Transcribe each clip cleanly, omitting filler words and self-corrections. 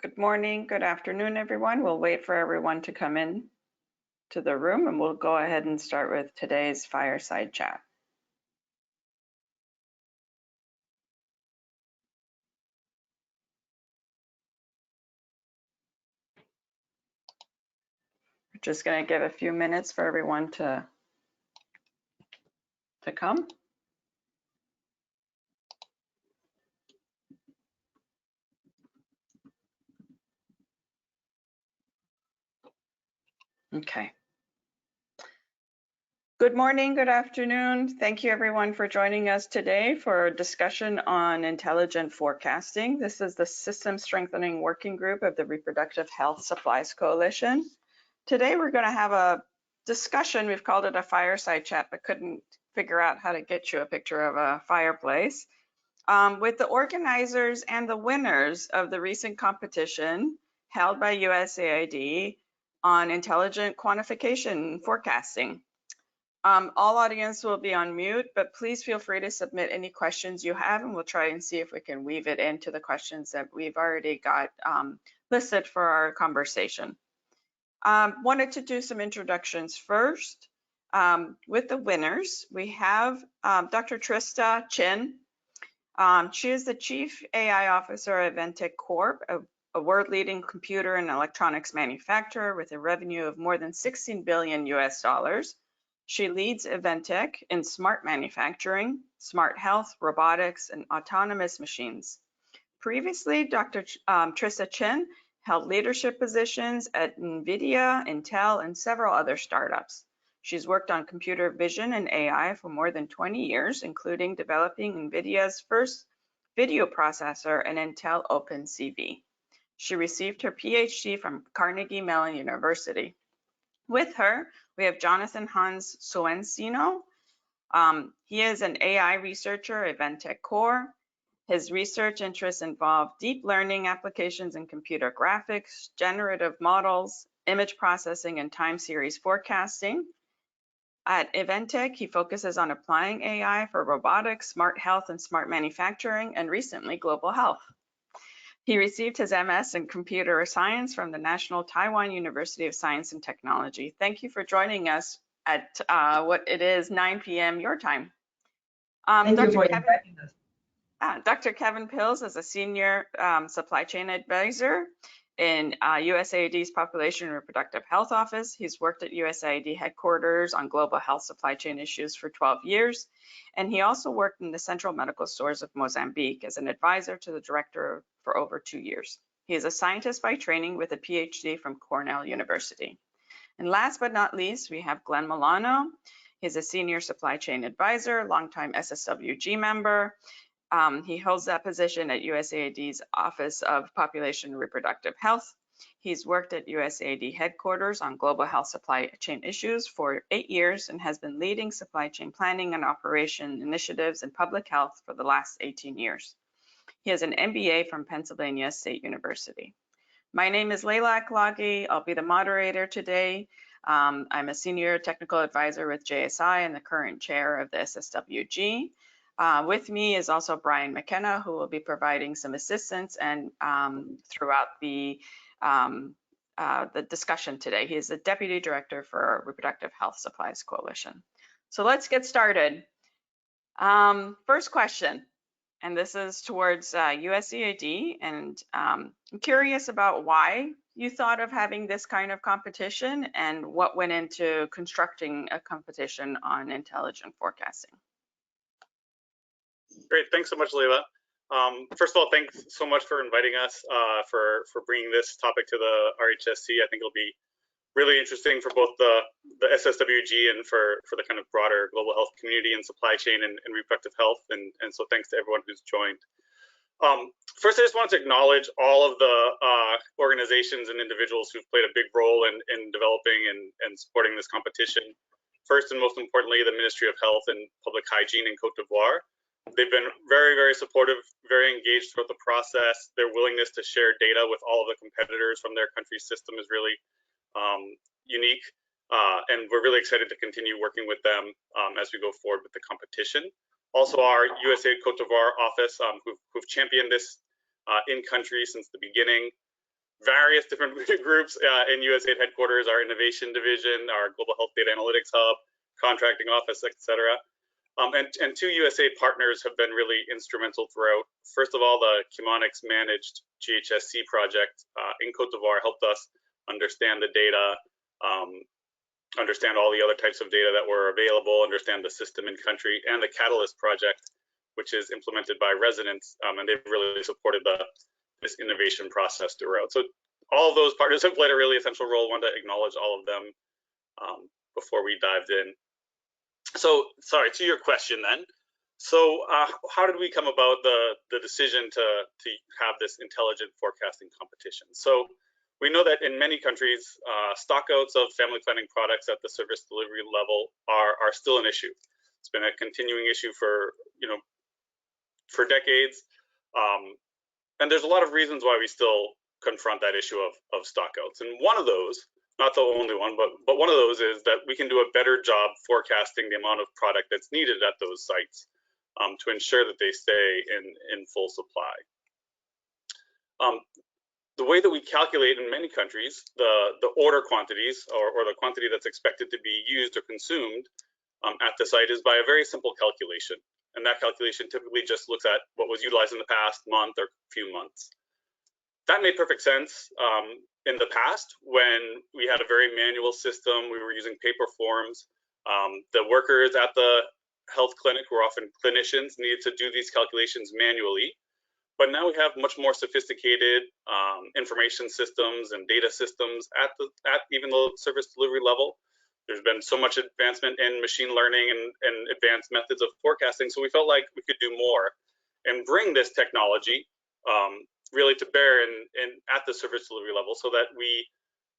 Good morning, good afternoon, everyone. We'll wait for everyone to come in to the room and we'll go ahead and start with today's fireside chat. We're just going to give a few minutes for everyone to come. Okay. Good morning, good afternoon. Thank you everyone for joining us today for a discussion on intelligent forecasting. This is the System Strengthening Working Group of the Reproductive Health Supplies Coalition. Today we're going to have a discussion. We've called it a fireside chat, but couldn't figure out how to get you a picture of a fireplace. With the organizers and the winners of the recent competition held by USAID on intelligent quantification forecasting. All audience will be on mute, but please feel free to submit any questions you have and we'll try and see if we can weave it into the questions that we've already got listed for our conversation. Wanted to do some introductions first. With the winners, we have Dr. Trista Chin. She is the Chief AI Officer at Inventec Corp, a world-leading computer and electronics manufacturer with a revenue of more than 16 billion US dollars. She leads Inventec in smart manufacturing, smart health, robotics, and autonomous machines. Previously, Dr. Trista Chin held leadership positions at NVIDIA, Intel, and several other startups. She's worked on computer vision and AI for more than 20 years, including developing NVIDIA's first video processor and Intel OpenCV. She received her PhD from Carnegie Mellon University. With her, we have Jonathan Hans Soencino. He is an AI researcher at Inventec Core. His research interests involve deep learning applications in computer graphics, generative models, image processing, and time series forecasting. At Inventec, he focuses on applying AI for robotics, smart health, and smart manufacturing, and recently global health. He received his MS in computer science from the National Taiwan University of Science and Technology. Thank you for joining us at what it is 9 p.m. your time. Thank you for inviting us. Dr. Kevin Pills is a senior supply chain advisor in USAID's Population and Reproductive Health Office. He's worked at USAID headquarters on global health supply chain issues for 12 years. And he also worked in the Central Medical Stores of Mozambique as an advisor to the director for over 2 years. He is a scientist by training with a PhD from Cornell University. And last but not least, we have Glenn Milano. He's a senior supply chain advisor, longtime SSWG member. He holds that position at USAID's Office of Population and Reproductive Health. He's worked at USAID headquarters on global health supply chain issues for 8 years and has been leading supply chain planning and operation initiatives in public health for the last 18 years. He has an MBA from Pennsylvania State University. My name is Leila Aklagi. I'll be the moderator today. I'm a senior technical advisor with JSI and the current chair of the SSWG. With me is also Brian McKenna, who will be providing some assistance and throughout the discussion today. He is the Deputy Director for Reproductive Health Supplies Coalition. So let's get started. First question, and this is towards USAID, and I'm curious about why you thought of having this kind of competition and what went into constructing a competition on intelligent forecasting. Great, thanks so much, Leila. First of all, thanks so much for inviting us, for bringing this topic to the RHSC. I think it'll be really interesting for both the SSWG and for the kind of broader global health community and supply chain and reproductive health. And so thanks to everyone who's joined. First, I just want to acknowledge all of the organizations and individuals who've played a big role in developing and supporting this competition. First and most importantly, the Ministry of Health and Public Hygiene in Côte d'Ivoire. They've been very, very supportive, very engaged throughout the process. Their willingness to share data with all of the competitors from their country's system is really unique. And we're really excited to continue working with them as we go forward with the competition. Also, our USAID Côte d'Ivoire office, who've championed this in country since the beginning. various different groups in USAID headquarters, our innovation division, our global health data analytics hub, contracting office, etc. And two USAID partners have been really instrumental throughout. First of all, the Chemonics managed GHSC project in Côte d'Ivoire helped us understand the data, understand all the other types of data that were available, understand the system in country, and the Catalyst project, which is implemented by residents, and they've really supported this innovation process throughout. So all of those partners have played a really essential role. I wanted to acknowledge all of them before we dived in. So, sorry, to your question then. So how did we come about the decision to have this intelligent forecasting competition? So we know that in many countries, stockouts of family planning products at the service delivery level are still an issue. It's been a continuing issue for decades. And there's a lot of reasons why we still confront that issue of stockouts. And one of those, not the only one, but one of those is that we can do a better job forecasting the amount of product that's needed at those sites to ensure that they stay in full supply. The way that we calculate in many countries the order quantities or the quantity that's expected to be used or consumed at the site is by a very simple calculation. And that calculation typically just looks at what was utilized in the past month or few months. That made perfect sense in the past when we had a very manual system. We were using paper forms. The workers at the health clinic were often clinicians, needed to do these calculations manually. But now we have much more sophisticated information systems and data systems at even the service delivery level. There's been so much advancement in machine learning and advanced methods of forecasting, so we felt like we could do more and bring this technology really to bear at the service delivery level so that we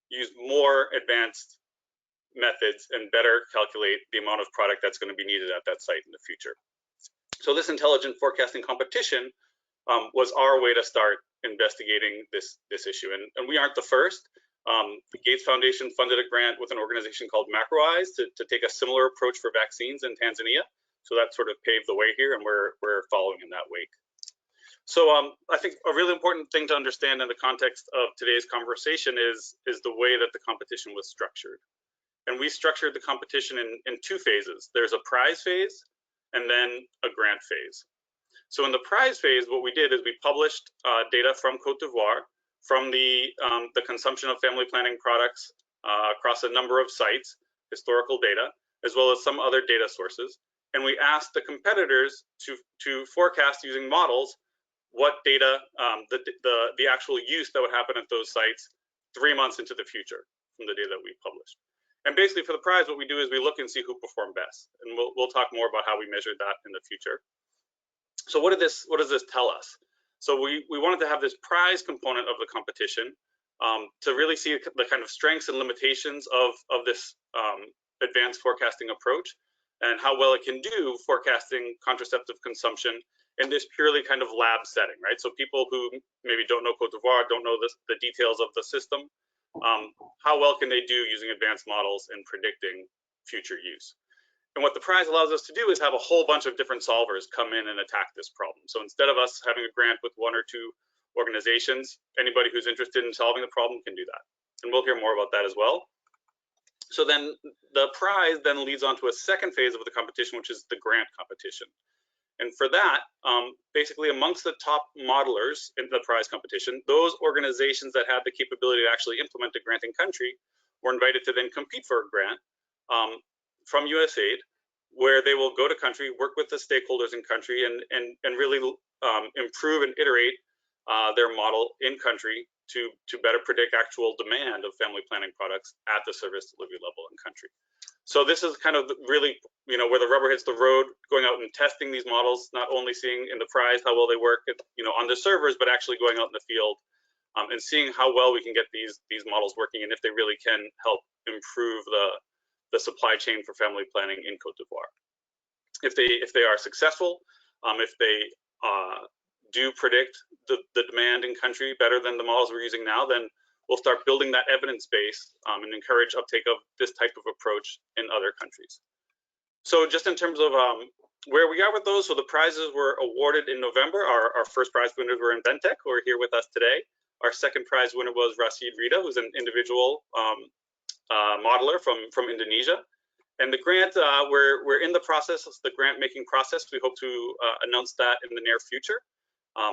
use more advanced methods and better calculate the amount of product that's going to be needed at that site in the future. So this intelligent forecasting competition was our way to start investigating this issue. And we aren't the first. The Gates Foundation funded a grant with an organization called MacroEyes to take a similar approach for vaccines in Tanzania. So that sort of paved the way here, and we're following in that wake. So I think a really important thing to understand in the context of today's conversation is the way that the competition was structured. And we structured the competition in two phases. There's a prize phase and then a grant phase. So in the prize phase, what we did is we published data from Côte d'Ivoire from the consumption of family planning products across a number of sites, historical data, as well as some other data sources. And we asked the competitors to forecast using models what data, the actual use that would happen at those sites 3 months into the future from the data that we published. And basically for the prize, what we do is we look and see who performed best. And we'll talk more about how we measured that in the future. So what does this tell us? So we wanted to have this prize component of the competition to really see the kind of strengths and limitations of this advanced forecasting approach and how well it can do forecasting contraceptive consumption in this purely kind of lab setting, right? So people who maybe don't know Côte d'Ivoire, don't know the details of the system, how well can they do using advanced models in predicting future use? And what the prize allows us to do is have a whole bunch of different solvers come in and attack this problem. So instead of us having a grant with 1 or 2 organizations, anybody who's interested in solving the problem can do that. And we'll hear more about that as well. So then the prize then leads on to a second phase of the competition, which is the grant competition. And for that, basically amongst the top modelers in the prize competition, those organizations that had the capability to actually implement a grant in country were invited to then compete for a grant from USAID, where they will go to country, work with the stakeholders in country, and really improve and iterate their model in country to better predict actual demand of family planning products at the service delivery level in country. So this is kind of really, where the rubber hits the road, going out and testing these models, not only seeing in the prize how well they work, on the servers, but actually going out in the field and seeing how well we can get these models working and if they really can help improve the supply chain for family planning in Côte d'Ivoire. If they are successful, if they do predict the demand in country better than the models we're using now, then we'll start building that evidence base and encourage uptake of this type of approach in other countries. So just in terms of where we are with those, so the prizes were awarded in November. Our first prize winners were Inventec, who are here with us today. Our second prize winner was Rashid Rida, who's an individual modeler from Indonesia. And the grant, we're in the process of the grant making process. We hope to announce that in the near future.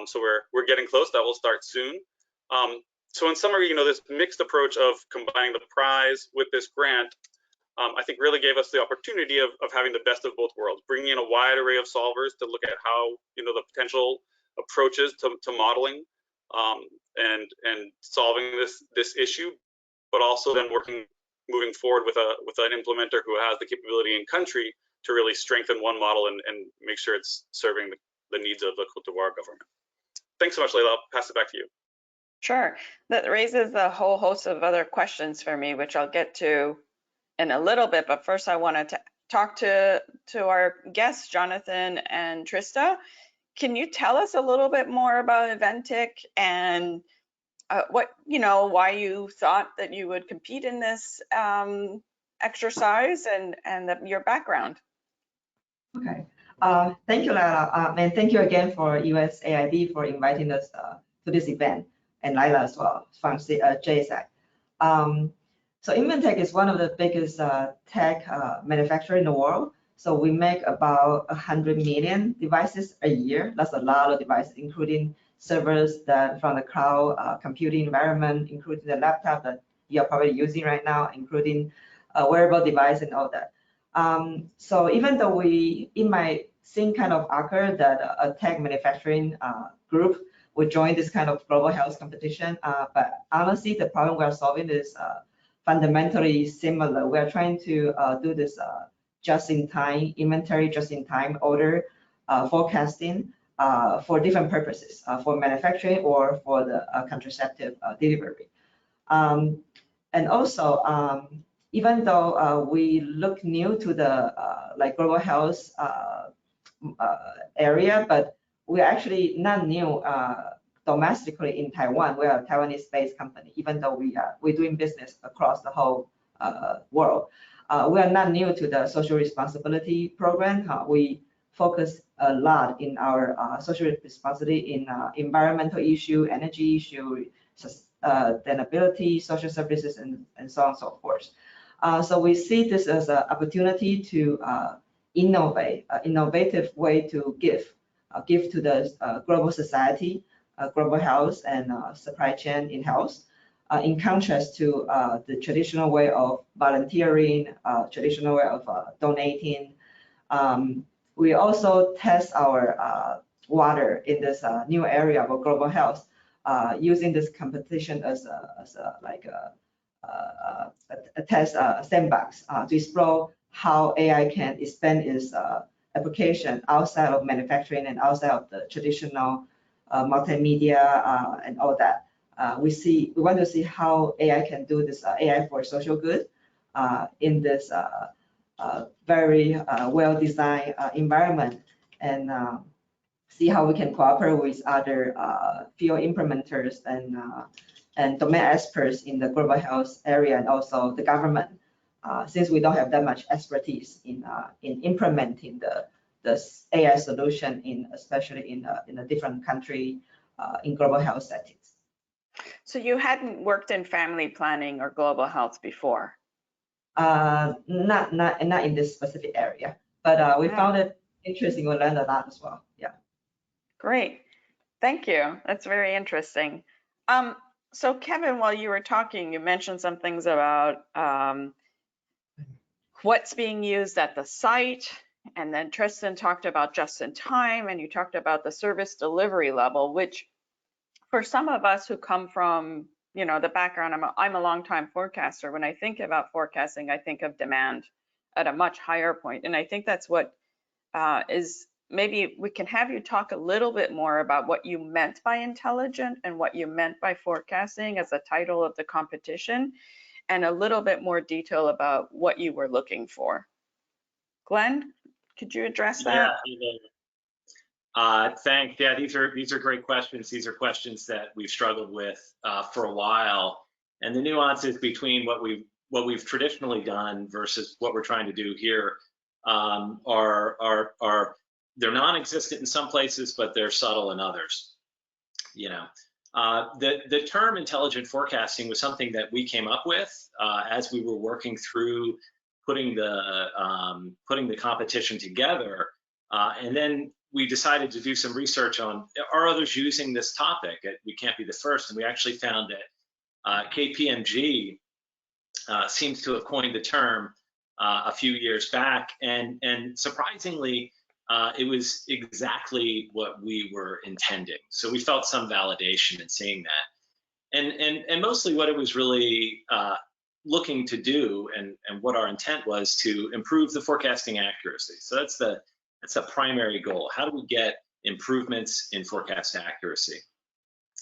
So we're getting close. That will start soon. So in summary, this mixed approach of combining the prize with this grant, I think really gave us the opportunity of having the best of both worlds, bringing in a wide array of solvers to look at how the potential approaches to modeling and solving this issue, but also then moving forward with an implementer who has the capability in country to really strengthen one model and make sure it's serving the needs of the Côte d'Ivoire government. Thanks so much, Leila. I'll pass it back to you. Sure. That raises a whole host of other questions for me, which I'll get to in a little bit. But first, I wanted to talk to our guests, Jonathan and Trista. Can you tell us a little bit more about Inventec and why you thought that you would compete in this exercise and your background? Okay. Thank you, Leila. And thank you again for USAID for inviting us to this event, and Leila as well from JSAC. So Inventec is one of the biggest tech manufacturer in the world. So we make about 100 million devices a year. That's a lot of devices, including servers that from the cloud computing environment, including the laptop that you're probably using right now, including a wearable device and all that. So even though it might seem kind of awkward that a tech manufacturing group would join this kind of global health competition, but honestly, the problem we are solving is fundamentally similar. We are trying to do this just-in-time inventory, just-in-time order forecasting for different purposes, for manufacturing or for the contraceptive delivery. And also, even though we look new to the global health area, but we're actually not new domestically in Taiwan. We are a Taiwanese-based company, even though we're doing business across the whole world. We are not new to the social responsibility program. We focus a lot in our social responsibility in environmental issue, energy issue, sustainability, social services, and so on and so forth. So we see this as an opportunity to innovate, an innovative way to give to the global society, global health and supply chain in health, in contrast to the traditional way of volunteering, traditional way of donating. We also test our water in this new area of global health, using this competition as a test sandbox to explore how AI can expand its application outside of manufacturing and outside of the traditional multimedia and all that. We want to see how AI can do this AI for social good in this very well-designed environment, and see how we can cooperate with other field implementers and domain experts in the global health area, and also the government, since we don't have that much expertise in implementing the AI solution especially in a different country in global health settings. So you hadn't worked in family planning or global health before? Not in this specific area, but we found it interesting. We learned a lot as well. Yeah. Great, thank you. That's very interesting. So Kevin, while you were talking, you mentioned some things about what's being used at the site, and then Tristan talked about just in time, and you talked about the service delivery level, which for some of us who come from the background, I'm a longtime forecaster. When I think about forecasting, I think of demand at a much higher point, and I think that's what is. Maybe we can have you talk a little bit more about what you meant by intelligent and what you meant by forecasting as the title of the competition, and a little bit more detail about what you were looking for. Glenn, could you address that? Yeah, thanks. Yeah, these are great questions. These are questions that we've struggled with for a while, and the nuances between what we've traditionally done versus what we're trying to do here are they're non-existent in some places, but they're subtle in others. The term intelligent forecasting was something that we came up with as we were working through putting the competition together, and then we decided to do some research on, are others using this topic? We can't be the first, and we actually found that KPMG seems to have coined the term a few years back, and surprisingly, it was exactly what we were intending. So we felt some validation in seeing that, and mostly what it was really looking to do, and what our intent was to improve the forecasting accuracy. So that's the primary goal. How do we get improvements in forecast accuracy?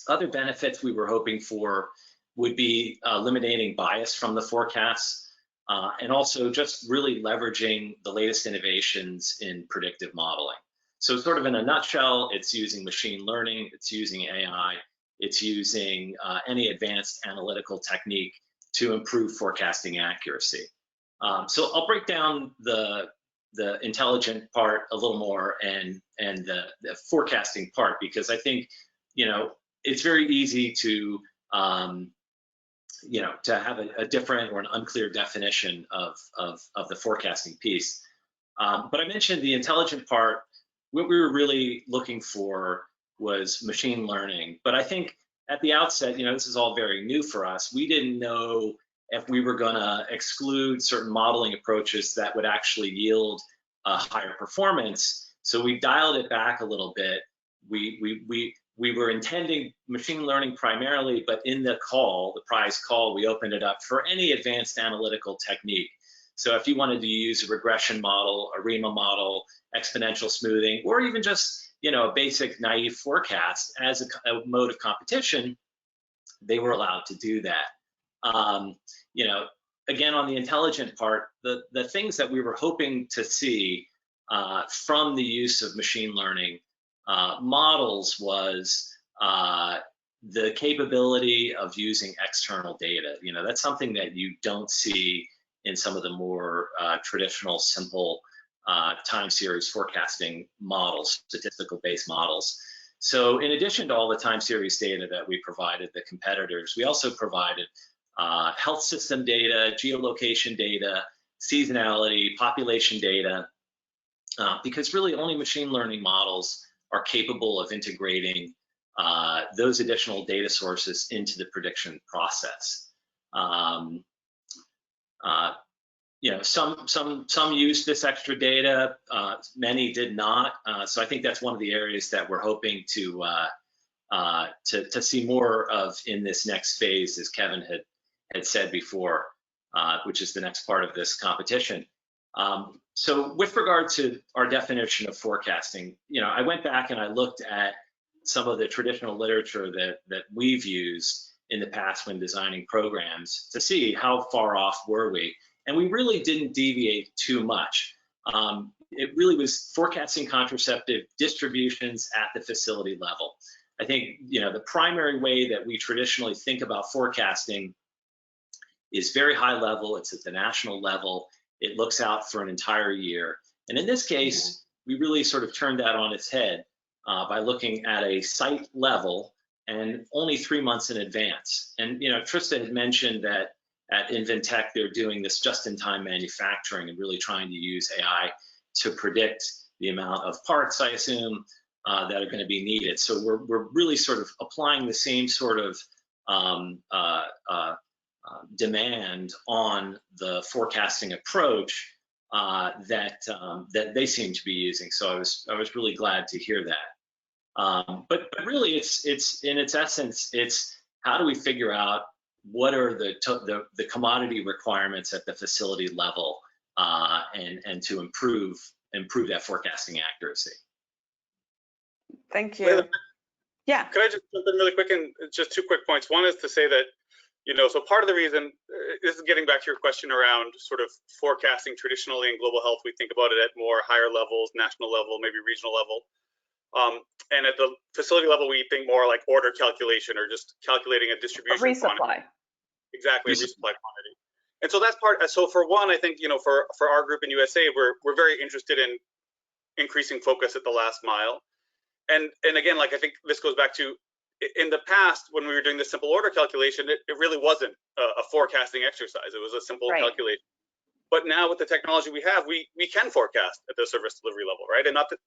Other benefits we were hoping for would be eliminating bias from the forecasts, and also just really leveraging the latest innovations in predictive modeling. So sort of in a nutshell, it's using machine learning, it's using AI, it's using any advanced analytical technique to improve forecasting accuracy. So I'll break down the intelligent part a little more, and the forecasting part, because I think, it's very easy to to have a different or an unclear definition of the forecasting piece. But I mentioned the intelligent part. What we were really looking for was machine learning. But I think at the outset, this is all very new for us. We didn't know if we were going to exclude certain modeling approaches that would actually yield a higher performance. So we dialed it back a little bit. We were intending machine learning primarily, but in the prize call, we opened it up for any advanced analytical technique. So if you wanted to use a regression model, a REMA model, exponential smoothing, or even just a basic naive forecast as a mode of competition, they were allowed to do that. Again, on the intelligent part, the things that we were hoping to see from the use of machine learning models was the capability of using external data. That's something that you don't see in some of the more traditional, simple time series forecasting models, statistical based models. So in addition to all the time series data that we provided the competitors, we also provided health system data, geolocation data, seasonality, population data, because really only machine learning models are capable of integrating those additional data sources into the prediction process. Some used this extra data, many did not. So I think that's one of the areas that we're hoping to see more of in this next phase, as Kevin had said before, which is the next part of this competition. So with regard to our definition of forecasting, I went back and I looked at some of the traditional literature that we've used in the past when designing programs to see how far off were we. And we really didn't deviate too much. It really was forecasting contraceptive distributions at the facility level. I think, the primary way that we traditionally think about forecasting is very high level. It's at the national level. It looks out for an entire year. And in this case, we really sort of turned that on its head by looking at a site level and only 3 months in advance. And, Trista had mentioned that at Inventec, they're doing this just-in-time manufacturing and really trying to use AI to predict the amount of parts, I assume, that are going to be needed. So we're really sort of applying the same sort of demand on the forecasting approach that they seem to be using. So I was really glad to hear that. But really, it's in its essence, it's how do we figure out what are the commodity requirements at the facility level, and to improve that forecasting accuracy. Thank you. Yeah. Could I just jump in really quick, and just 2 quick points? One is to say that, so part of the reason, this is getting back to your question around sort of forecasting traditionally in global health, we think about it at more higher levels, national level, maybe regional level. And at the facility level, we think more like order calculation or just calculating a distribution. A resupply. Exactly, a resupply quantity. And so that's part. So for one, I think, for our group in USAID, we're very interested in increasing focus at the last mile. And again, like, I think this goes back to, in the past, when we were doing the simple order calculation, it really wasn't a forecasting exercise. It was a simple calculation. But now with the technology we have, we can forecast at the service delivery level, right? And not that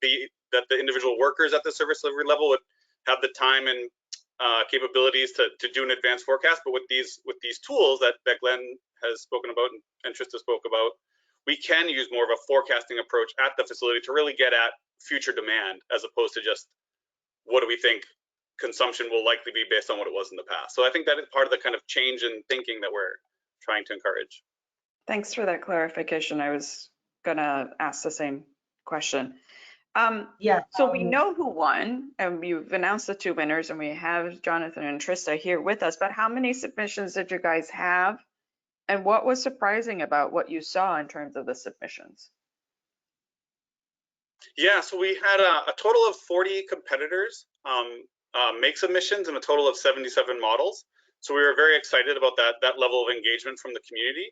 the individual workers at the service delivery level would have the time and capabilities to do an advanced forecast, but with these tools that Glenn has spoken about and Trista spoke about, we can use more of a forecasting approach at the facility to really get at future demand, as opposed to just what do we think consumption will likely be based on what it was in the past. So I think that is part of the kind of change in thinking that we're trying to encourage. Thanks for that clarification. I was gonna ask the same question. So we know who won, and you've announced the 2 winners, and we have Jonathan and Trista here with us, but how many submissions did you guys have? And what was surprising about what you saw in terms of the submissions? Yeah, so we had a total of 40 competitors make submissions and a total of 77 models. So we were very excited about that level of engagement from the community.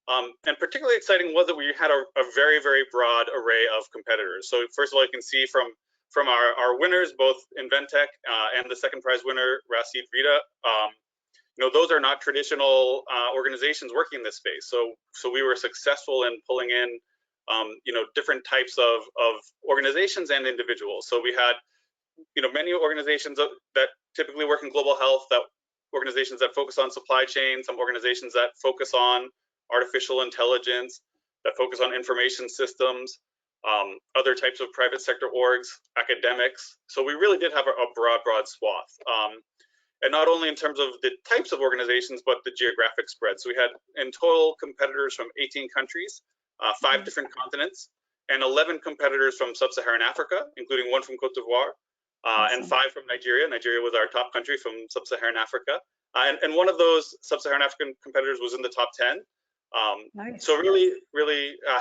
And particularly exciting was that we had a very, very broad array of competitors. So first of all, you can see from our winners, both Inventec and the second prize winner, Rashid Rita, those are not traditional organizations working in this space. So we were successful in pulling in, different types of organizations and individuals. So we had, many organizations that typically work in global health, that organizations that focus on supply chain, some organizations that focus on artificial intelligence, that focus on information systems, other types of private sector orgs, academics. So we really did have a broad swath. And not only in terms of the types of organizations, but the geographic spread. So we had in total competitors from 18 countries, 5 different continents, and 11 competitors from sub-Saharan Africa, including 1 from Côte d'Ivoire, and 5 from Nigeria. Nigeria was our top country from sub-Saharan Africa. And one of those sub-Saharan African competitors was in the top 10. Nice. So really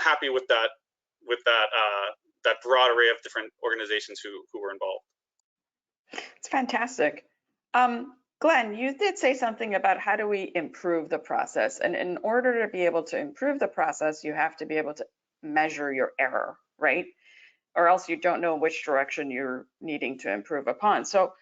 happy with that broad array of different organizations who were involved. It's fantastic. Glenn, you did say something about how do we improve the process, and in order to be able to improve the process, you have to be able to measure your error, right? Or else you don't know which direction you're needing to improve upon. So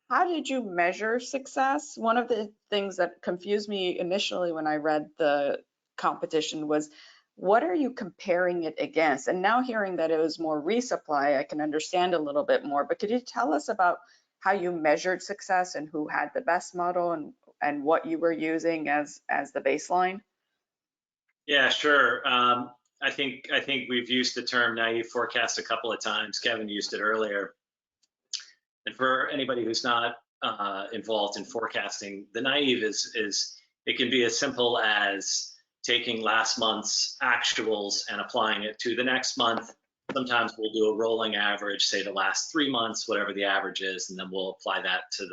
how did you measure success? One of the things that confused me initially when I read the competition was, what are you comparing it against? And now hearing that it was more resupply, I can understand a little bit more, but could you tell us about how you measured success and who had the best model and what you were using as the baseline? Yeah, sure. I think we've used the term naive forecast a couple of times. Kevin used it earlier. And for anybody who's not involved in forecasting, the naive is it can be as simple as taking last month's actuals and applying it to the next month. Sometimes we'll do a rolling average, say the last 3 months, whatever the average is, and then we'll apply that to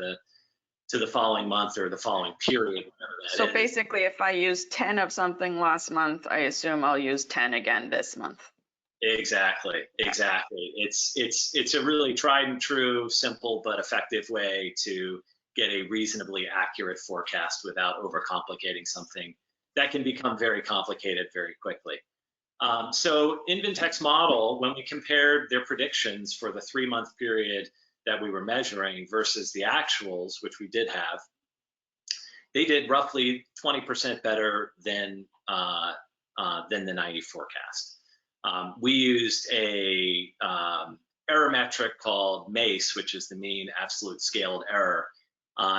the following month or the following period. So basically, if I use 10 of something last month, I assume I'll use 10 again this month. Exactly. It's a really tried and true, simple but effective way to get a reasonably accurate forecast without overcomplicating something that can become very complicated very quickly. So Inventec's model, when we compared their predictions for the 3-month period that we were measuring versus the actuals, which we did have, they did roughly 20% better than the naive forecast. We used a error metric called MACE, which is the mean absolute scaled error,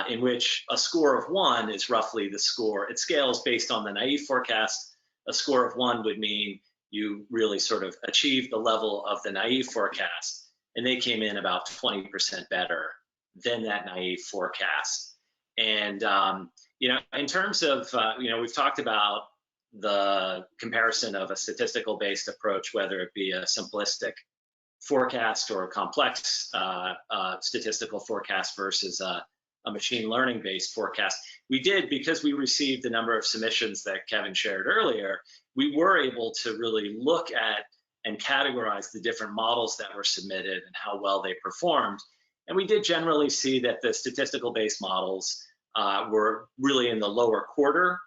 in which a score of 1 is roughly the score. It scales based on the naive forecast. A score of 1 would mean you really sort of achieved the level of the naive forecast, and they came in about 20% better than that naive forecast. And in terms of we've talked about the comparison of a statistical based approach, whether it be a simplistic forecast or a complex statistical forecast versus a machine learning based forecast. We did, because we received the number of submissions that Kevin shared earlier, we were able to really look at and categorize the different models that were submitted and how well they performed. And we did generally see that the statistical based models were really in the lower quarter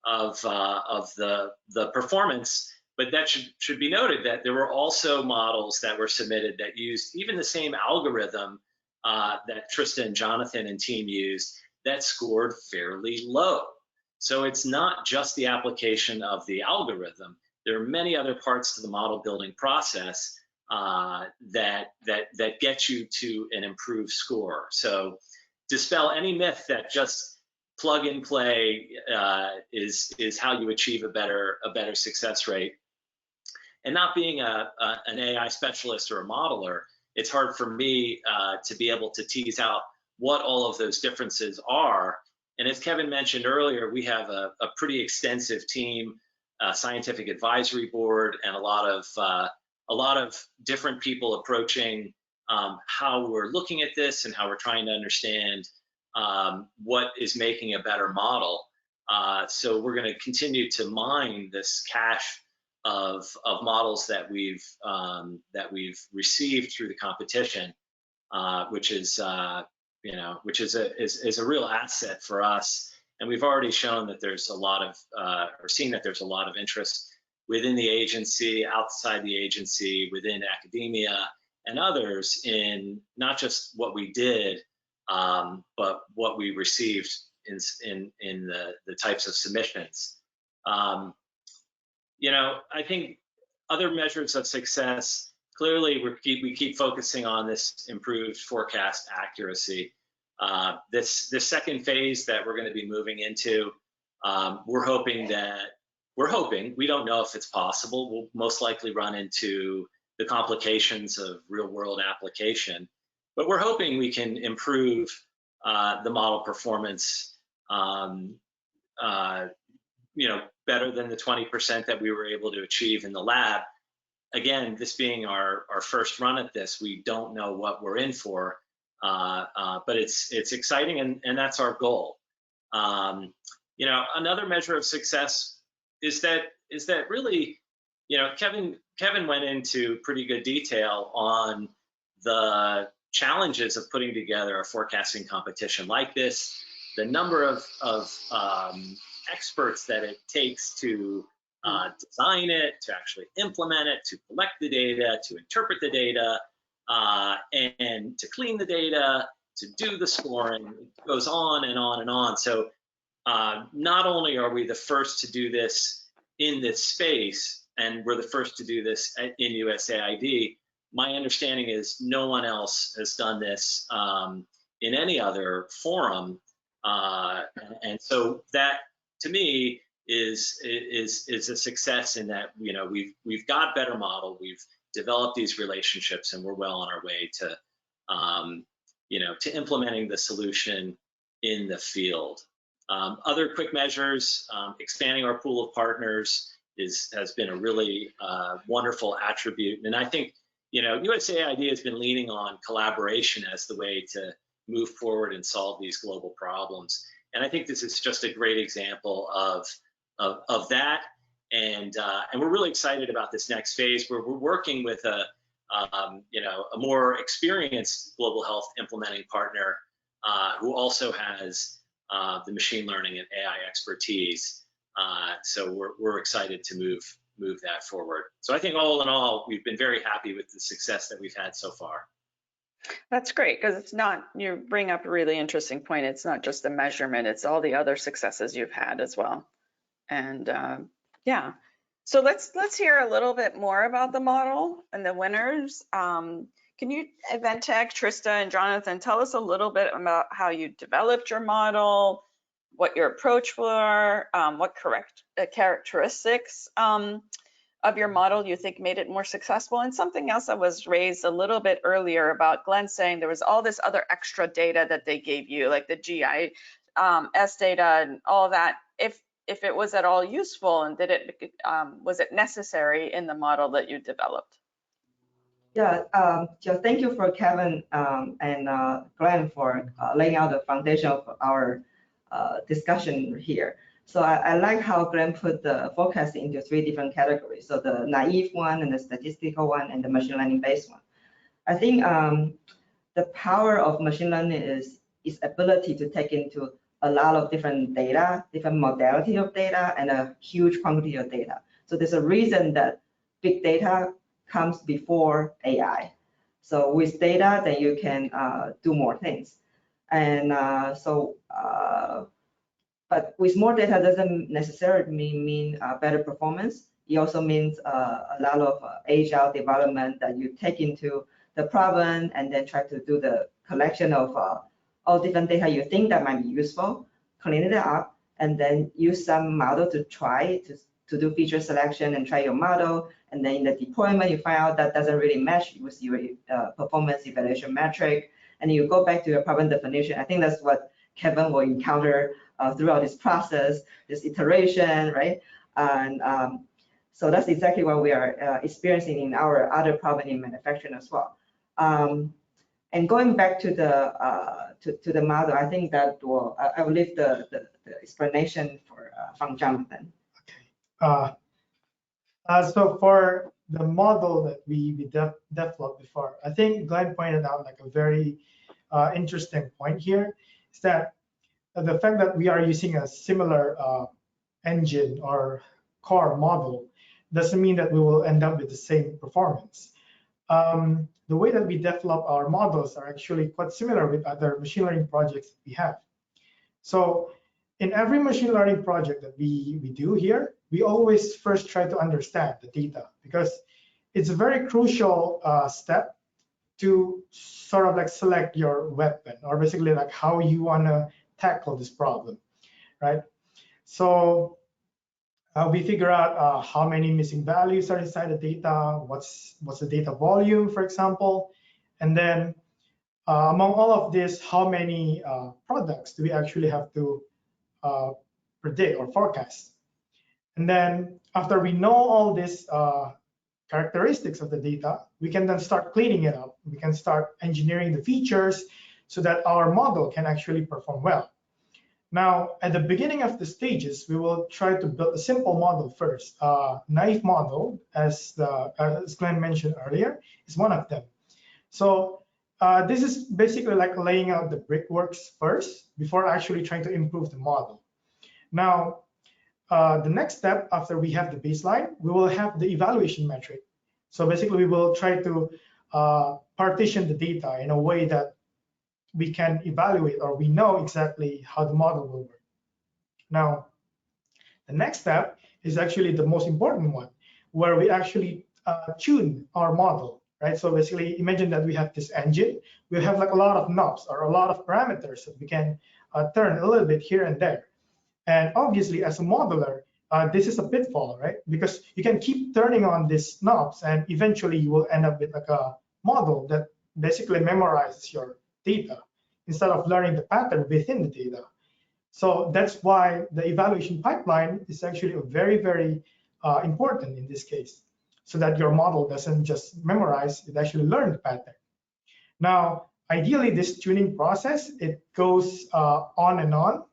of the performance, but that should be noted that there were also models that were submitted that used even the same algorithm that Trista and Jonathan and team used that scored fairly low. So it's not just the application of the algorithm. There are many other parts to the model building process that get you to an improved score. So dispel any myth that just plug and play is how you achieve a better success rate. And not being an AI specialist or a modeler, it's hard for me to be able to tease out what all of those differences are. And as Kevin mentioned earlier, we have a pretty extensive team, scientific advisory board, and a lot of different people approaching how we're looking at this and how we're trying to understand what is making a better model. So we're going to continue to mine this cache of models that we've received through the competition, which is a real asset for us. And we've already shown that there's a lot of or seen that there's a lot of interest within the agency, outside the agency, within academia, and others in not just what we did, but what we received in the types of submissions. I think other measures of success, clearly we keep focusing on this improved forecast accuracy. This second phase that we're going to be moving into, we're hoping, we don't know if it's possible, we'll most likely run into the complications of real world application, but we're hoping we can improve the model performance better than the 20% that we were able to achieve in the lab. Again, this being our first run at this, we don't know what we're in for, but it's exciting, and that's our goal. Another measure of success is that really, Kevin went into pretty good detail on the challenges of putting together a forecasting competition like this, the number of experts that it takes to design it, to actually implement it, to collect the data, to interpret the data, and to clean the data, to do the scoring. It goes on and on and on. So not only are we the first to do this in this space, and we're the first to do this in USAID, my understanding is no one else has done this in any other forum. And so that, to me, is a success in that we've got better model, we've developed these relationships, and we're well on our way to to implementing the solution in the field. Other quick measures, expanding our pool of partners has been a really wonderful attribute, and I think USAID has been leaning on collaboration as the way to move forward and solve these global problems. And I think this is just a great example of that. And we're really excited about this next phase where we're working with a more experienced global health implementing partner who also has the machine learning and AI expertise. So we're excited to move that forward. So I think all in all, we've been very happy with the success that we've had so far. That's great, because it's not, you bring up a really interesting point. It's not just the measurement, it's all the other successes you've had as well. And yeah, so let's hear a little bit more about the model and the winners. Can you, Inventec, Trista, and Jonathan, tell us a little bit about how you developed your model, what your approach were, what characteristics of your model you think made it more successful? And something else that was raised a little bit earlier about Glenn saying there was all this other extra data that they gave you, like the GIS data and all that. If it was at all useful, and was it necessary in the model that you developed? Yeah, just thank you for Kevin and Glenn for laying out the foundation of our discussion here. So I like how Glenn put the forecasting into 3 different categories. So the naive one, and the statistical one, and the machine learning based one. I think the power of machine learning is its ability to take into a lot of different data, different modality of data, and a huge quantity of data. So there's a reason that big data comes before AI. So with data, then you can do more things. And but with more data doesn't necessarily mean better performance. It also means a lot of agile development that you take into the problem and then try to do the collection of all different data you think that might be useful, clean it up, and then use some model to try to do feature selection and try your model. And then in the deployment, you find out that doesn't really match with your performance evaluation metric. And you go back to your problem definition. I think that's what Kevin will encounter throughout this process, this iteration, right? And so that's exactly what we are experiencing in our other problem in manufacturing as well. And going back to the model, I think that I will leave the explanation from Jonathan. Okay. So for the model that we developed before, I think Glenn pointed out like a very interesting point here, is that the fact that we are using a similar engine or core model doesn't mean that we will end up with the same performance. The way that we develop our models are actually quite similar with other machine learning projects that we have. So in every machine learning project that we do here, we always first try to understand the data, because it's a very crucial step to sort of like select your weapon, or basically like how you want to tackle this problem, right? So we figure out how many missing values are inside the data, what's the data volume, for example, and then among all of this, how many products do we actually have to predict or forecast? And then after we know all these characteristics of the data, we can then start cleaning it up. We can start engineering the features so that our model can actually perform well. Now, at the beginning of the stages, we will try to build a simple model first. Naive model, as Glenn mentioned earlier, is one of them. So this is basically like laying out the brickworks first before actually trying to improve the model. Now, the next step after we have the baseline, we will have the evaluation metric. So basically, we will try to partition the data in a way that we can evaluate, or we know exactly how the model will work. Now, the next step is actually the most important one, where we actually tune our model, right? So basically, imagine that we have this engine. We have like a lot of knobs or a lot of parameters that we can turn a little bit here and there. And obviously, as a modeler, this is a pitfall, right? Because you can keep turning on these knobs, and eventually you will end up with like a model that basically memorizes your data instead of learning the pattern within the data. So that's why the evaluation pipeline is actually very, very important in this case, so that your model doesn't just memorize, it actually learns the pattern. Now, ideally, this tuning process, it goes on and on.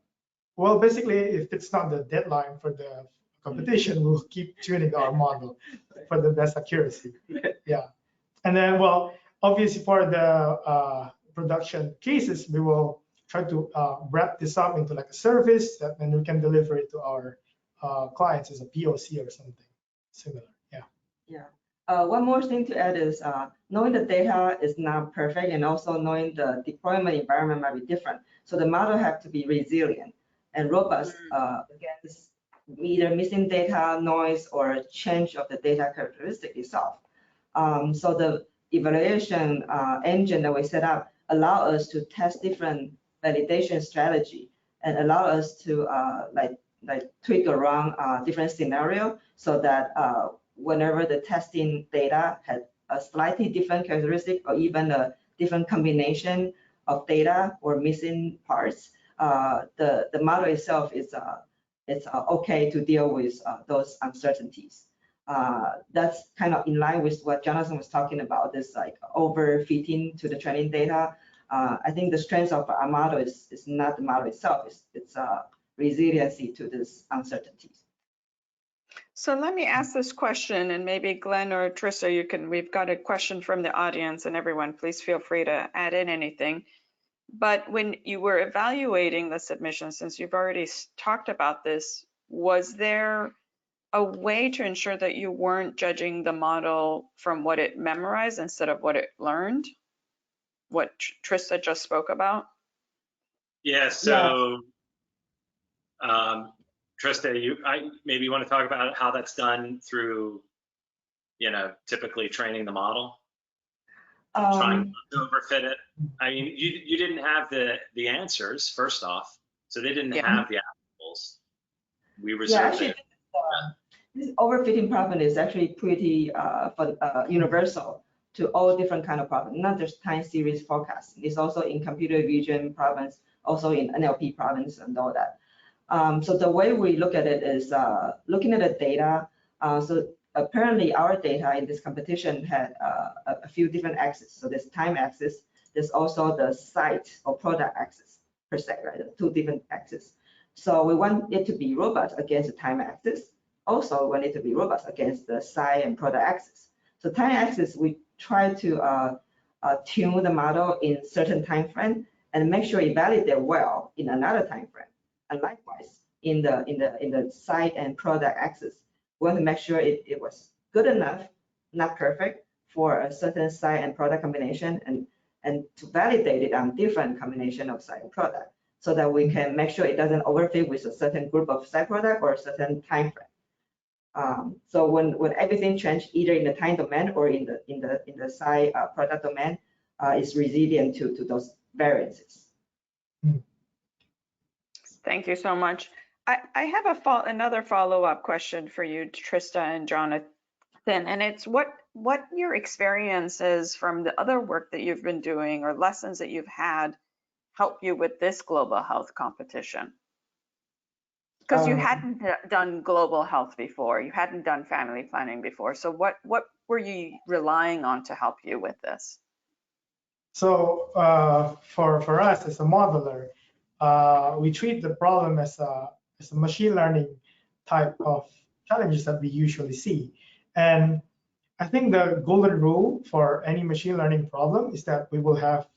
Well, basically, if it's not the deadline for the competition, we'll keep tuning our model for the best accuracy. Yeah. And then, well, obviously for the production cases, we will try to wrap this up into like a service that then we can deliver it to our clients as a POC or something similar. Yeah. Yeah. One more thing to add is knowing the data is not perfect, and also knowing the deployment environment might be different. So the model have to be resilient and robust against either missing data, noise, or change of the data characteristic itself. So the evaluation engine that we set up allow us to test different validation strategy and allow us to like tweak around different scenario, so that whenever the testing data had a slightly different characteristic or even a different combination of data or missing parts, the model itself is it's okay to deal with those uncertainties. That's kind of in line with what Jonathan was talking about, this like overfitting to the training data. I think the strength of our model is not the model itself, it's resiliency to these uncertainties. So let me ask this question, and maybe Glenn or Trissa, we've got a question from the audience, and everyone, please feel free to add in anything. But when you were evaluating the submission, since you've already talked about this, was there a way to ensure that you weren't judging the model from what it memorized instead of what it learned? What Trista just spoke about? Yeah, so Trista, maybe you want to talk about how that's done through, typically training the model, trying to overfit it. I mean, you didn't have the answers, first off, so they didn't have the applicals. We reserved it. This overfitting problem is actually pretty universal to all different kind of problems, not just time series forecasting. It's also in computer vision problems, also in NLP problems and all that. So the way we look at it is looking at the data. So apparently our data in this competition had a few different axes. So there's time axis, there's also the site or product axis per se, right? Two different axes. So we want it to be robust against the time axis. Also, we want it to be robust against the site and product axis. So time axis, we try to tune the model in certain time frame and make sure it validates well in another time frame. And likewise, in the site and product axis, we want to make sure it was good enough, not perfect, for a certain site and product combination, and to validate it on different combination of site and product, so that we can make sure it doesn't overfit with a certain group of site product or a certain time frame. So when everything changed, either in the time domain or in the site product domain, is resilient to those variances. Thank you so much. I have another follow-up question for you, Trista and Jonathan, and it's what your experience is from the other work that you've been doing or lessons that you've had help you with this global health competition. Because you hadn't done global health before, you hadn't done family planning before. So what were you relying on to help you with this? So for us as a modeler, we treat the problem as a machine learning type of challenges that we usually see. And I think the golden rule for any machine learning problem is that we will have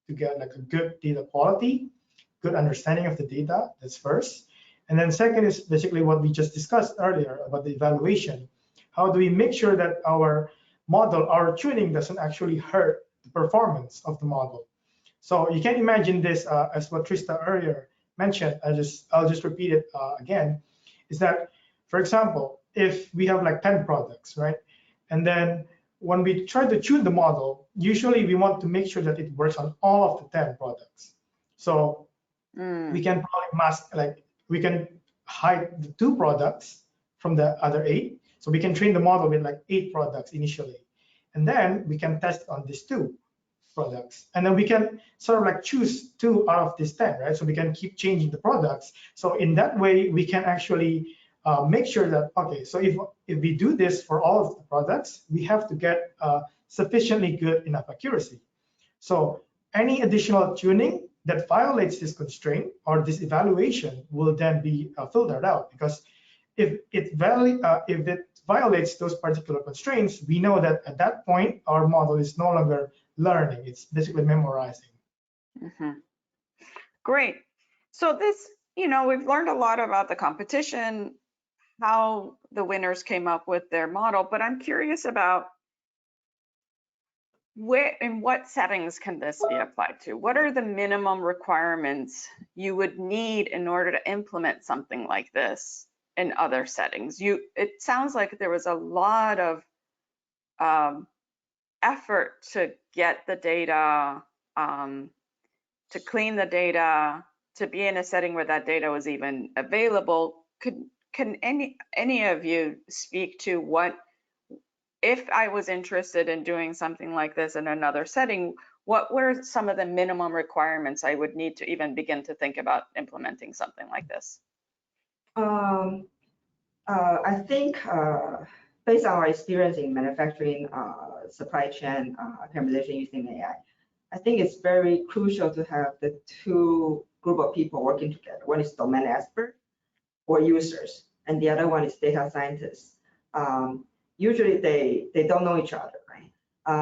to get like a good data quality, good understanding of the data. That's first. And then second is basically what we just discussed earlier about the evaluation. How do we make sure that our model, our tuning doesn't actually hurt the performance of the model? So you can imagine this as what Trista earlier mentioned. I'll just repeat it again. Is that, for example, if we have like 10 products, right? And then when we try to tune the model, usually we want to make sure that it works on all of the 10 products. So we can probably mask, like we can hide the 2 products from the other 8. So we can train the model with like 8 products initially. And then we can test on these 2 products. And then we can sort of like choose 2 out of these 10, right? So we can keep changing the products. So in that way, we can actually make sure that, okay, so if we do this for all of the products, we have to get sufficiently good enough accuracy. So any additional tuning that violates this constraint or this evaluation will then be filtered out, because if it violates those particular constraints, we know that at that point our model is no longer learning; it's basically memorizing. Great. So this, we've learned a lot about the competition, how the winners came up with their model, but I'm curious about in what settings can this be applied to? What are the minimum requirements you would need in order to implement something like this in other settings? It sounds like there was a lot of effort to get the data, to clean the data, to be in a setting where that data was even available. Can any of you speak to what, if I was interested in doing something like this in another setting, what were some of the minimum requirements I would need to even begin to think about implementing something like this? I think based on our experience in manufacturing, supply chain optimization using AI, I think it's very crucial to have the 2 group of people working together. One is domain expert or users, and the other one is data scientists. Usually they don't know each other, right?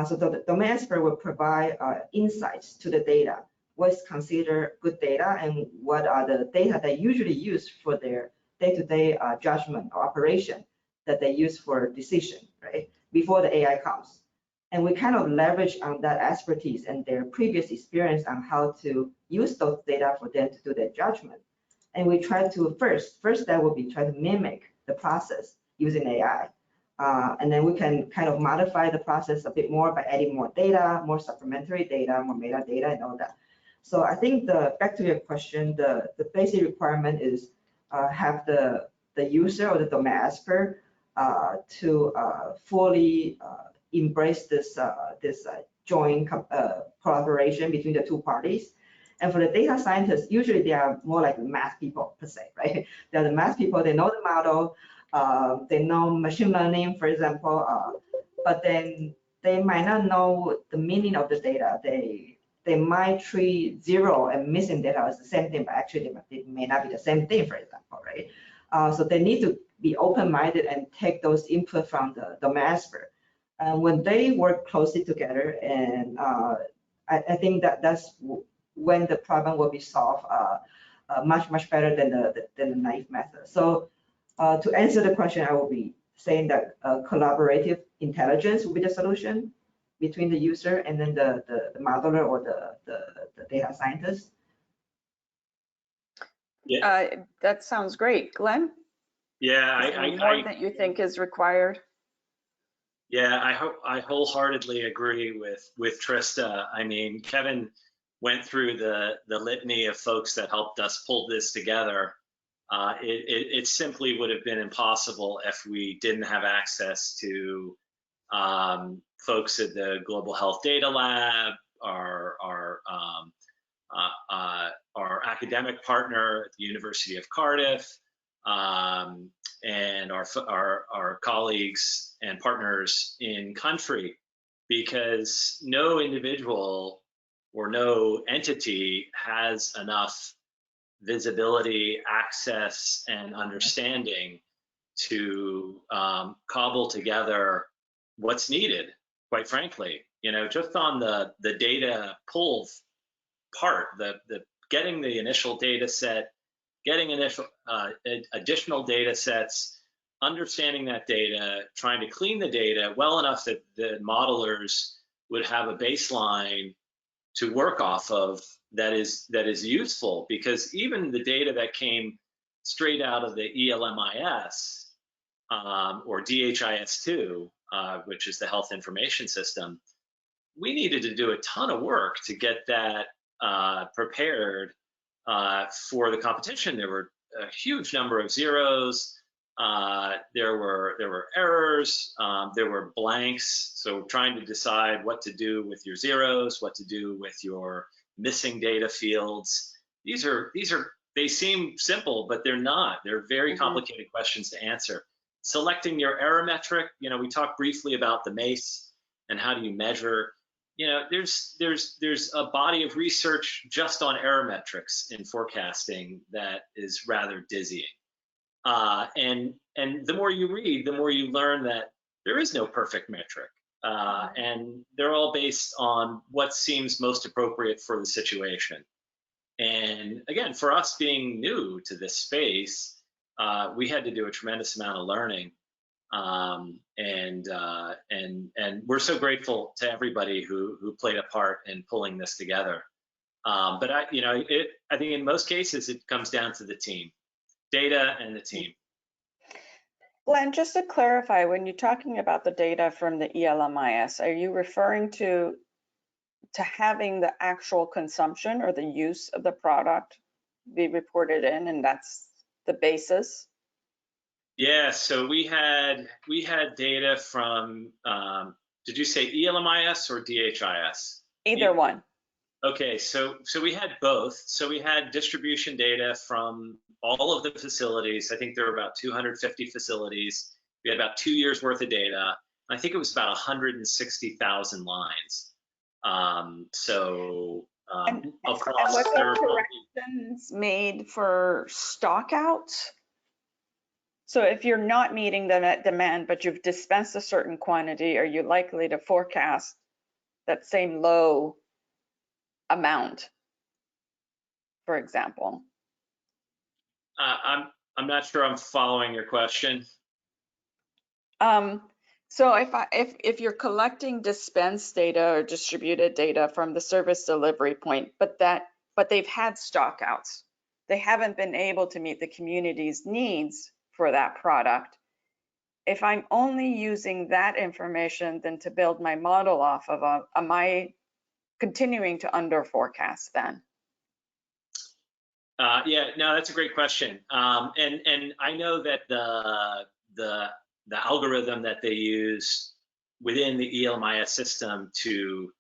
So the domain expert will provide insights to the data, what's considered good data and what are the data they usually use for their day-to-day judgment or operation. that they use for decision, right? Before the AI comes. And we kind of leverage on that expertise and their previous experience on how to use those data for them to do their judgment. And we try to first step will be try to mimic the process using AI. And then we can kind of modify the process a bit more by adding more data, more supplementary data, more metadata and all that. So I think back to your question, the basic requirement is have the user or the domain expert to fully embrace this joint collaboration between the two parties. And for the data scientists, usually they are more like math people per se, right? They're the math people, they know the model, they know machine learning, for example, but then they might not know the meaning of the data. They might treat zero and missing data as the same thing, but actually it may not be the same thing, for example, right? So they need to be open-minded and take those input from the domain expert. And when they work closely together, and I think that's when the problem will be solved much better than the naive method. So to answer the question, I will be saying that collaborative intelligence will be the solution between the user and then the modeler or the data scientist. Yeah. That sounds great. Glenn? Yeah, Is there more that you think is required? Yeah, I wholeheartedly agree with Trista. I mean, Kevin went through the litany of folks that helped us pull this together. It simply would have been impossible if we didn't have access to folks at the Global Health Data Lab, our academic partner at the University of Cardiff, and our colleagues and partners in country, because no individual or no entity has enough visibility, access, and understanding to cobble together what's needed, quite frankly. You know, just on the data pull part, the getting the initial data set, getting additional data sets, understanding that data, trying to clean the data well enough that the modelers would have a baseline to work off of that is useful, because even the data that came straight out of the ELMIS or DHIS2, which is the Health Information System, we needed to do a ton of work to get that prepared for the competition. There were a huge number of zeros. There were errors. There were blanks. So trying to decide what to do with your zeros, what to do with your missing data fields. They seem simple, but they're not. They're very complicated questions to answer. Selecting your error metric. You know, we talked briefly about the MACE and how do you measure. You know, there's a body of research just on error metrics in forecasting that is rather dizzying. And the more you read, the more you learn that there is no perfect metric, and they're all based on what seems most appropriate for the situation. And again, for us being new to this space, we had to do a tremendous amount of learning. And we're so grateful to everybody who played a part in pulling this together. But I think in most cases it comes down to the team, data and the team. Glenn, just to clarify, when you're talking about the data from the ELMIS, are you referring to having the actual consumption or the use of the product be reported in, and that's the basis? Yeah, so we had data from, did you say ELMIS or DHIS? Either one. Okay, so we had both. So we had distribution data from all of the facilities. I think there were about 250 facilities. We had about 2 years worth of data. I think it was about 160,000 lines. And was there corrections made for stockouts? So if you're not meeting the net demand, but you've dispensed a certain quantity, are you likely to forecast that same low amount, for example? I'm not sure I'm following your question. So if you're collecting dispense data or distributed data from the service delivery point, but they've had stockouts, they haven't been able to meet the community's needs for that product. If I'm only using that information then to build my model off of, am I continuing to under forecast then? Yeah, no, that's a great question. And I know that the algorithm that they use within the ELMIS system to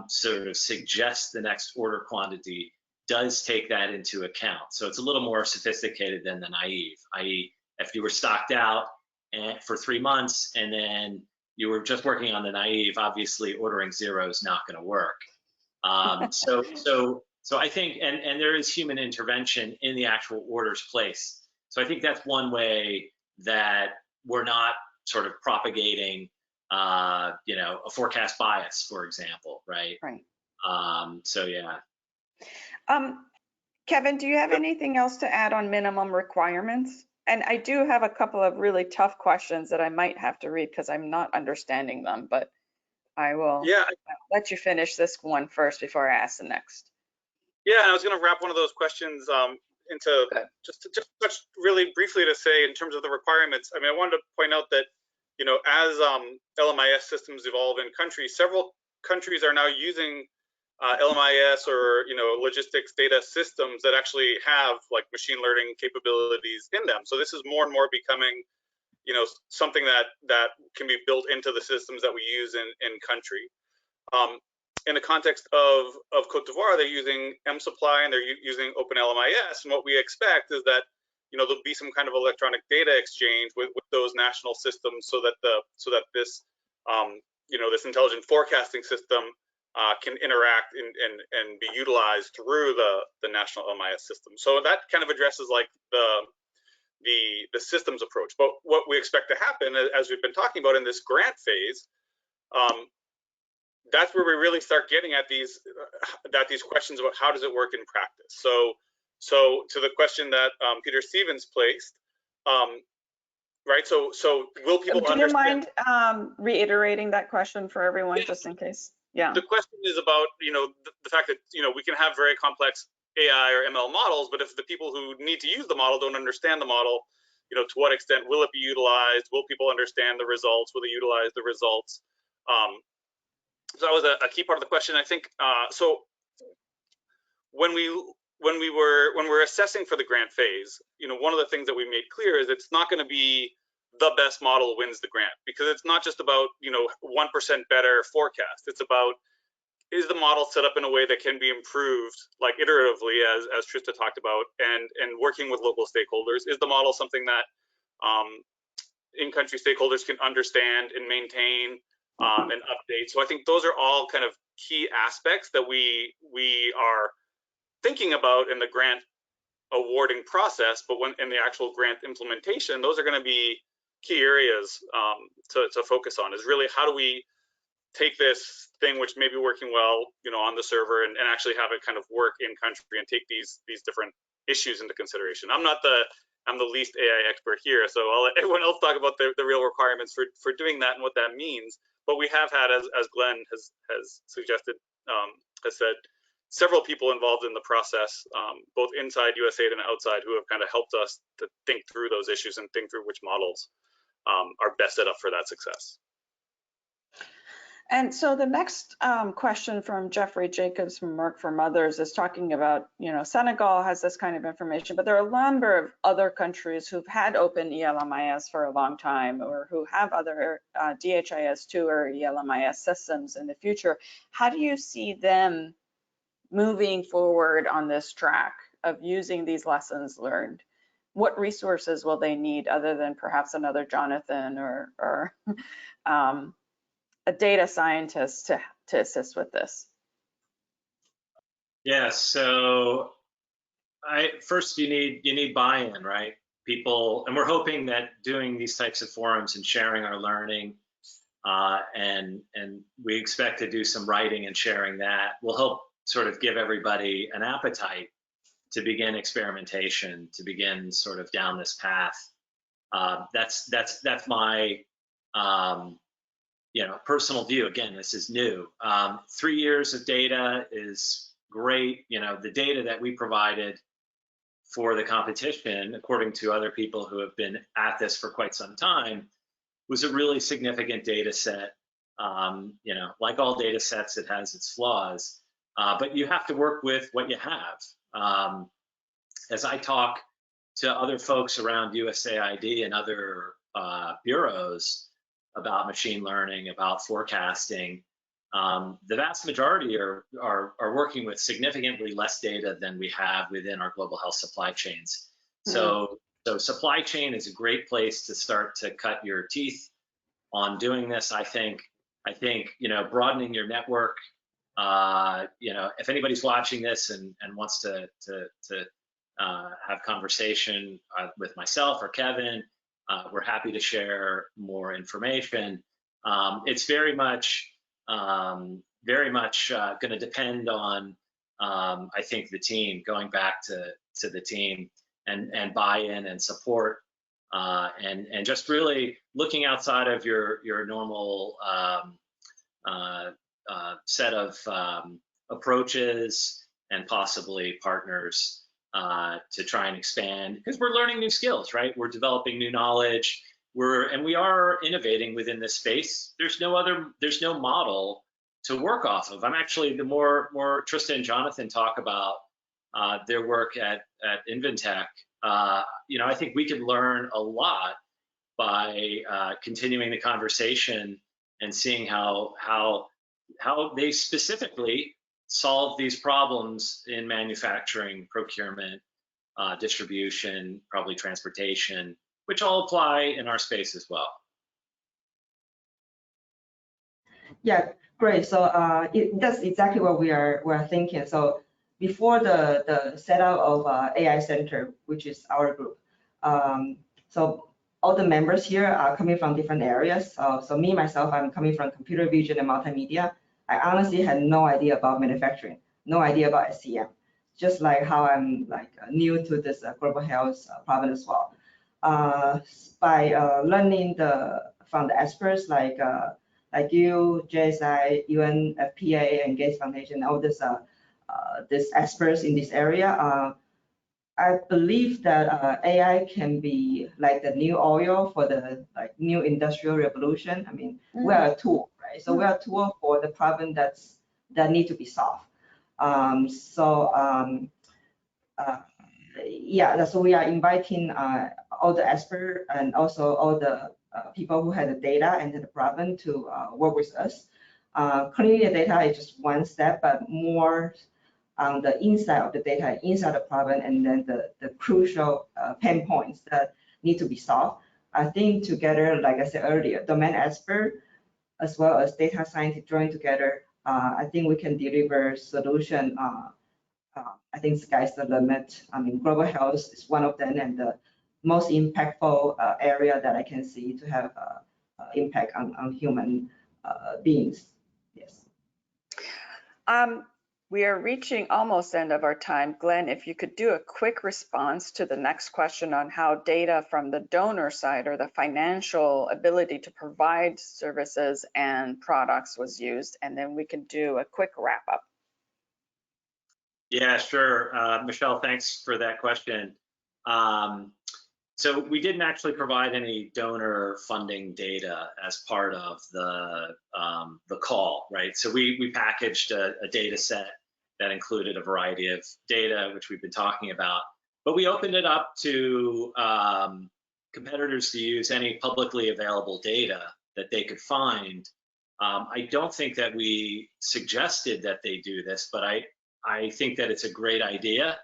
sort of suggest the next order quantity does take that into account. So it's a little more sophisticated than the naive, i.e., if you were stocked out for 3 months and then you were just working on the naive, obviously ordering 0 is not going to work. So I think, and there is human intervention in the actual orders place. So I think that's one way that we're not sort of propagating, you know, a forecast bias, for example, right? Right. So yeah. Kevin, do you have anything else to add on minimum requirements? And I do have a couple of really tough questions that I might have to read because I'm not understanding them, but I will let you finish this one first before I ask the next. Yeah, and I was going to wrap one of those questions into just touch really briefly to say in terms of the requirements. I mean, I wanted to point out that, you know, as LMIS systems evolve in countries, several countries are now using LMIS or, you know, logistics data systems that actually have like machine learning capabilities in them. So this is more and more becoming, you know, something that can be built into the systems that we use in country. In the context of Côte d'Ivoire, they're using mSupply and they're using OpenLMIS, and what we expect is that, you know, there'll be some kind of electronic data exchange with those national systems, so that this you know, this intelligent forecasting system can interact and be utilized through the national LMIS system. So that kind of addresses like the systems approach. But what we expect to happen, as we've been talking about in this grant phase, that's where we really start getting at these questions about how does it work in practice. So to the question that Peter Stevens placed, right? So will people understand? Do you mind reiterating that question for everyone, just in case? Yeah. The question is about, you know, the fact that, you know, we can have very complex AI or ML models, but if the people who need to use the model don't understand the model, you know, to what extent will it be utilized? Will people understand the results? Will they utilize the results? So that was a key part of the question, I think. So when we're assessing for the grant phase, you know, one of the things that we made clear is it's not going to be the best model wins the grant, because it's not just about, you know, 1% better forecast. It's about, is the model set up in a way that can be improved, like iteratively, as Trista talked about, and working with local stakeholders? Is the model something that in-country stakeholders can understand and maintain and update? So I think those are all kind of key aspects that we are thinking about in the grant awarding process, but when in the actual grant implementation, those are going to be key areas to focus on. Is really, how do we take this thing which may be working well, you know, on the server and actually have it kind of work in country and take these different issues into consideration. I'm the least AI expert here, so I'll let everyone else talk about the real requirements for doing that and what that means. But we have had, as Glenn has suggested, has said, several people involved in the process, both inside USAID and outside, who have kind of helped us to think through those issues and think through which models are best set up for that success. And so the next question from Jeffrey Jacobs from Merck from others is talking about, you know, Senegal has this kind of information, but there are a number of other countries who've had open ELMIS for a long time, or who have other DHIS2 or ELMIS systems in the future. How do you see them moving forward on this track of using these lessons learned? What resources will they need other than perhaps another Jonathan or a data scientist to assist with this? Yeah, so first you need buy-in, right? People, and we're hoping that doing these types of forums and sharing our learning, and we expect to do some writing and sharing that will help sort of give everybody an appetite to begin experimentation, to begin sort of down this path. That's my personal view. Again, this is new. 3 years of data is great. The data that we provided for the competition, according to other people who have been at this for quite some time, was a really significant data set. Like all data sets, it has its flaws, but you have to work with what you have. As I talk to other folks around USAID and other bureaus about machine learning, about forecasting, the vast majority are working with significantly less data than we have within our global health supply chains. So supply chain is a great place to start to cut your teeth on doing this. I think broadening your network. If anybody's watching this and wants to have conversation with myself or Kevin, we're happy to share more information. It's very much going to depend on, I think, the team, going back to the team and buy-in and support, and just really looking outside of your normal set of approaches and possibly partners to try and expand, because we're learning new skills, right? We're developing new knowledge. We are innovating within this space. There's no model to work off of. I'm actually, the more Trista and Jonathan talk about their work at Inventec, I think we can learn a lot by continuing the conversation and seeing how they specifically solve these problems in manufacturing, procurement, distribution, probably transportation, which all apply in our space as well. Yeah, great. So that's exactly what we're thinking. So before the setup of AI Center, which is our group, so all the members here are coming from different areas. So me, myself, I'm coming from computer vision and multimedia. I honestly had no idea about manufacturing, no idea about SCM, just like how I'm new to this global health problem as well. By learning from the experts like you, JSI, UNFPA, and Gates Foundation, all these experts in this area, I believe that AI can be like the new oil for the new industrial revolution. I mean, we are a tool, right? So we are a tool for the problem that need to be solved. Yeah, so we are inviting all the experts and also all the people who have the data and the problem to work with us. Cleaning the data is just one step, but more on the inside of the data, inside the problem, and then the crucial pain points that need to be solved. I think together, like I said earlier, domain expert as well as data scientists join together, I think we can deliver solution. I think sky's the limit. I mean, global health is one of them, and the most impactful area that I can see to have impact on human beings. Yes. We are reaching almost end of our time. Glenn, if you could do a quick response to the next question on how data from the donor side or the financial ability to provide services and products was used, and then we can do a quick wrap up. Yeah, sure. Michelle, thanks for that question. So we didn't actually provide any donor funding data as part of the call, right? So we packaged a data set that included a variety of data, which we've been talking about, but we opened it up to competitors to use any publicly available data that they could find. I don't think that we suggested that they do this, but I think that it's a great idea.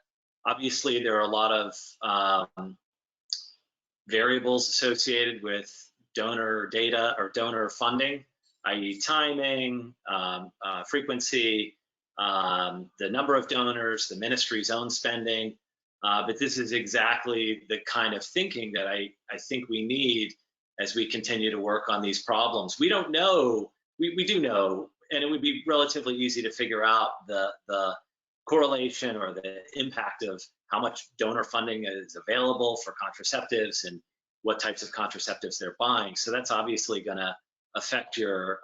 Obviously, there are a lot of variables associated with donor data or donor funding, i.e. timing, frequency, the number of donors, the ministry's own spending. But this is exactly the kind of thinking that I think we need as we continue to work on these problems. We don't know, we do know, and it would be relatively easy to figure out the correlation or the impact of how much donor funding is available for contraceptives what types of contraceptives they're buying. So that's obviously going to affect your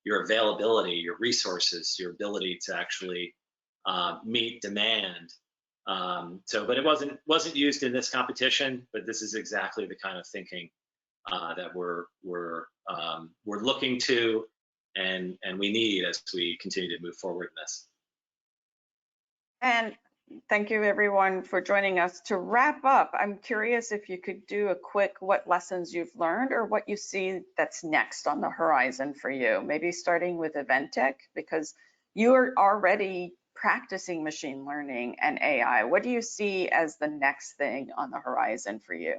availability, your resources, your ability to actually meet demand. But it wasn't used in this competition, but this is exactly the kind of thinking that we're looking to and we need as we continue to move forward in this. And thank you everyone for joining us. To wrap up, I'm curious if you could do a quick what lessons you've learned or what you see that's next on the horizon for you. Maybe starting with Inventec, because you're already practicing machine learning and AI. What do you see as the next thing on the horizon for you?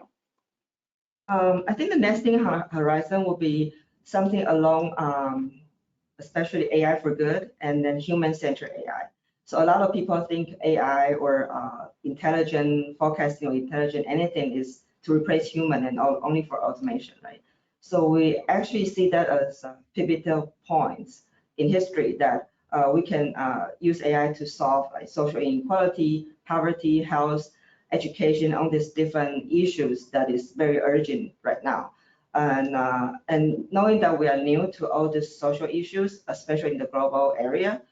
I think the next thing on the horizon will be something along, especially AI for good and then human-centered AI. So a lot of people think AI or intelligent forecasting or intelligent anything is to replace human and only for automation, right? So we actually see that as pivotal points in history that we can use AI to solve like social inequality, poverty, health, education, on these different issues that is very urgent right now. And knowing that we are new to all these social issues, especially in the global area,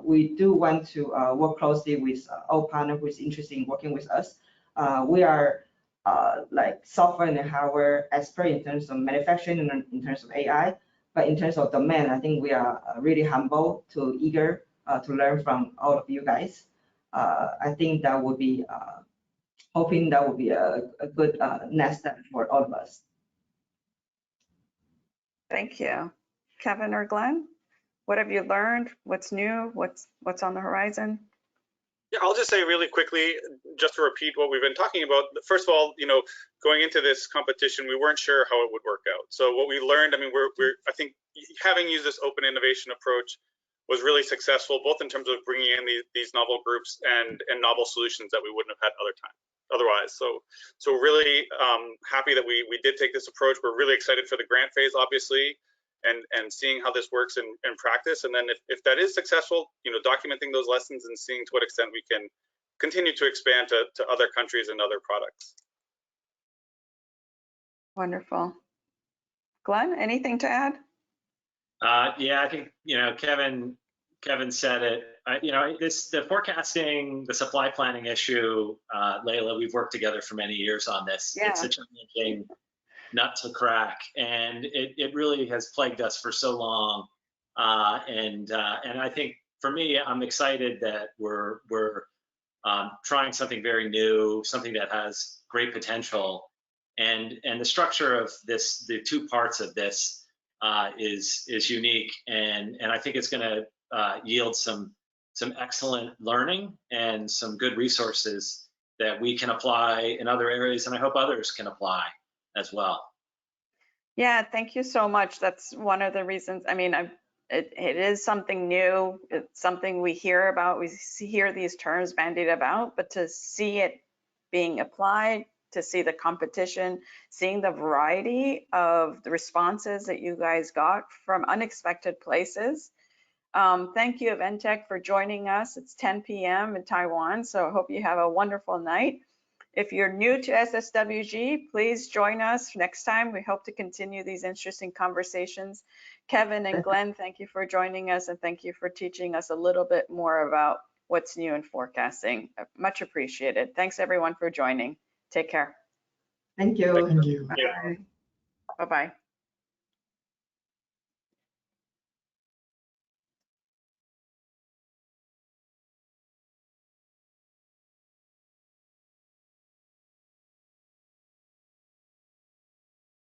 we do want to work closely with all partners who is interested in working with us. We are like software and hardware expert in terms of manufacturing and in terms of AI, but in terms of domain, I think we are really humble to eager to learn from all of you guys. I think that would be hoping that would be a good next step for all of us. Thank you. Kevin or Glenn, what have you learned? What's new? What's on the horizon? Yeah, I'll just say really quickly, just to repeat what we've been talking about. First of all, going into this competition, we weren't sure how it would work out. So what we learned, I mean, I think having used this open innovation approach was really successful, both in terms of bringing in these novel groups and novel solutions that we wouldn't have had otherwise. So really happy that we did take this approach. We're really excited for the grant phase, obviously, and seeing how this works in practice. And then if that is successful, documenting those lessons and seeing to what extent we can continue to expand to other countries and other products. Wonderful. Glenn, anything to add? Yeah, I think Kevin said it. The forecasting, the supply planning issue, Layla, we've worked together for many years on this. Yeah. It's a challenging nut to crack, and it really has plagued us for so long. And I think for me, I'm excited that we're trying something very new, something that has great potential, and the structure of this, the two parts of this, is unique, and I think it's going to yield some excellent learning and some good resources that we can apply in other areas, and I hope others can apply as well. Yeah, thank you so much. That's one of the reasons. I mean, it is something new. It's something we hear about. We hear these terms bandied about, but to see it being applied, to see the competition, seeing the variety of the responses that you guys got from unexpected places. Thank you, Inventec, for joining us. It's 10 p.m. in Taiwan, so I hope you have a wonderful night. If you're new to SSWG, please join us next time. We hope to continue these interesting conversations. Kevin and Glenn, thank you for joining us, and thank you for teaching us a little bit more about what's new in forecasting. Much appreciated. Thanks everyone for joining. Take care. Thank you. Thank you. Bye-bye.